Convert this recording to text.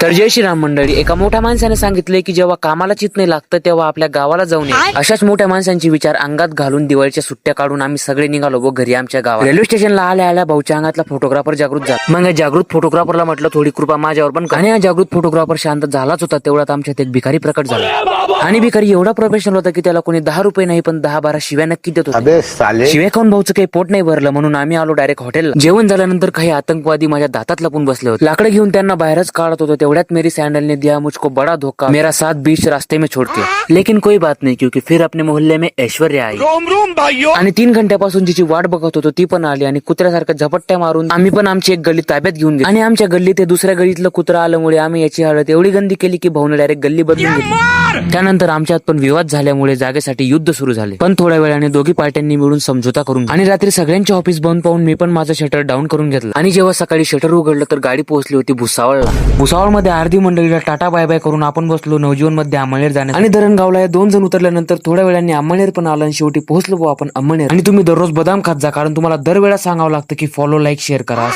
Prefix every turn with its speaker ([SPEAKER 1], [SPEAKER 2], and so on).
[SPEAKER 1] तर जय श्रीराम मंडळी. एका मोठ्या माणसाने सांगितले की जेव्हा कामाला चित नाही लागतं तेव्हा आपल्या गावाला जाऊन ये. अशाच मोठ्या माणसांचे विचार अंगात घालून दिवाळीच्या सुट्ट्या काढून आम्ही सगळे निघालो व घरी आमच्या गावात. रेल्वे स्टेशनला आल्या आल्या भाऊच्या अंगातला फोटोग्राफर जागृत झाला. मग या जागृत फोटोग्राफरला म्हटलं थोडी कृपा माझ्यावर पण कर. आणि या जागृत फोटोग्राफर शांत झालाच होता तेवढ्यात आमच्यात एक भिकारी प्रकट झाला. आणि भिकारी एवढा प्रोफेशनल होता की त्याला कोणी 10 रुपये नाही पण 10-12 शिव्या नक्की देत होते. शिव्या खाऊन भाऊचं काही पोट नाही भरलं म्हणून आम्ही आलो डायरेक्ट हॉटेलला. जेवण झाल्यानंतर काही आतंकवादी माझ्या दातात लपून बसले होते. लाकडं घेऊन त्यांना बाहेरच काढत होतो तेवढ्यात मेरी सैंडल ने दिया मुझको बड़ा धोखा. मेरा साथ बीच रास्ते में छोड़ के. लेकिन कोई बात नहीं क्योंकि फिर अपने मोहल्ले में ऐश्वर्य आई. आणि 3 घंट्यापासून जिची वाट बघत होतो ती पण आली आणि कुत्र्यासारखं झपट्ट्या मारून आम्ही पण आमची एक गल्ली ताब्यात घेऊन गेलो. आणि आमच्या गल्लीत ते दुसऱ्या गल्लीतलं कुत्रा आल्यामुळे आम्ही याची हळद एवढी गंदी केली की भाऊने डायरेक्ट गल्ली बदलून घेतली. त्यानंतर आमच्यात पण विवाद झाल्यामुळे जागेसाठी युद्ध सुरू झाले. पण थोड्या वेळाने दोघी पार्ट्यांनी मिळून समझोता करून आणि रात्री सगळ्यांचे ऑफिस बंद पाहून मी पण माझं शटर डाऊन करून घेतलं. आणि जेव्हा सकाळी शटर उघडलं तर गाडी पोहोचली होती भुसावळला. भुसावळमध्ये अर्धी मंडळीला टाटा बाय बाय करून आपण बसलो नवजीवन मध्ये अमळनेर जाण्यास. आणि धरणगावला या 2 जण उतरल्यानंतर थोड्या वेळाने अमळनेर पण आलं आणि शेवटी पोहोचलो आपण अमळनेर. आणि तुम्ही दररोज बदाम खात जा कारण तुम्हाला दरवेळा सांगावं लागतं की फॉलो लाईक शेअर करा.